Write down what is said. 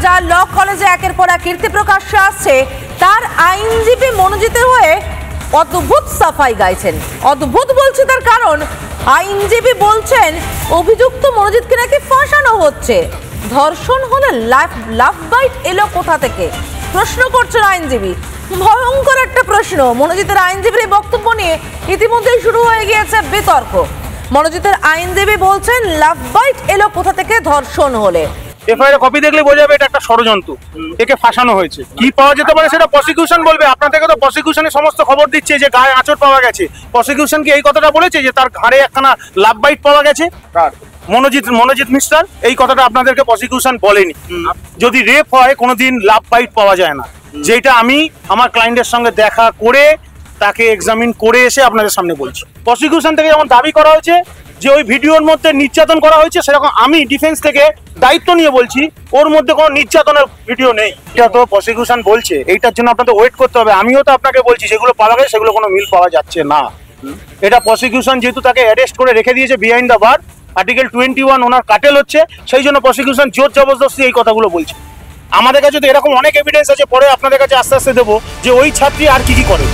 যা ল কলেজে একের পর এক কীর্তি প্রকাশ্যে আসছে, তার আইনজীবী মনোজিতের হয়ে অদ্ভুত সাফাই গাইছেন। অদ্ভুত বলছি তার কারণ, আইনজীবী বলছেন অভিযুক্ত মনোজিৎকে নাকি ফাঁসানো হচ্ছে। ধর্ষণ হলে লাভ বাইট এলো কোথা থেকে, প্রশ্ন করছেন আইনজীবী। ভয়ঙ্কর একটা প্রশ্ন। মনোজিতের আইনজীবীর বক্তব্য নিয়ে ইতিমধ্যেই শুরু হয়ে গিয়েছে বিতর্ক। মনোজিতের আইনজীবী বলছেন লাভ বাইট এলো কোথা থেকে ধর্ষণ হলে। এফআইআর কপি দেখলে বোঝা যাবে এটা একটা ষড়যন্ত্র, একে ফাঁসানো হয়েছে। কি পাওয়া যেতে পারে সেটা প্রসিকিউশন বলবে। আপনাদেরকে তো প্রসিকিউশনের সমস্ত খবর দিচ্ছে যে গায়ে আঁচড় পাওয়া গেছে। প্রসিকিউশন কি এই কথাটা বলেছে যে তার ঘাড়ে একখানা লাভ বাইট পাওয়া গেছে? মনোজিৎ মিস্টার এই কথাটা আপনাদেরকে প্রসিকিউশন বলেনি। যদি রেপ হয় কোনোদিন লাভ বাইট পাওয়া যায় না, যেটা আমি আমার ক্লায়েন্টের সঙ্গে দেখা করে তাকে এক্সামিন করে এসে আপনাদের সামনে বলছি। প্রসিকিউশন থেকে যেমন দাবি করা হয়েছে যে ওই ভিডিওর মধ্যে নির্যাতন করা হয়েছে, সেরকম আমি ডিফেন্স থেকে দায়িত্ব নিয়ে বলছি ওর মধ্যে কোনো নির্যাতনের ভিডিও নেই। এটা তো প্রসিকিউশন বলছে, এইটার জন্য আপনাদের ওয়েট করতে হবে। আমিও তো আপনাকে বলছি যেগুলো পাওয়া গেছে সেগুলো কোনো মিল পাওয়া যাচ্ছে না। এটা প্রসিকিউশন যেহেতু তাকে অ্যারেস্ট করে রেখে দিয়েছে বিহাইন্ড দ্য বার, আর্টিকেল 21 ওনার কাটেল হচ্ছে, সেই জন্য প্রসিকিউশন জোর জবরদস্তি এই কথাগুলো বলছে। আমাদের কাছে তো এরকম অনেক এভিডেন্স আছে, পরে আপনাদের কাছে আস্তে আস্তে দেবো যে ওই ছাত্রী আর কি করে।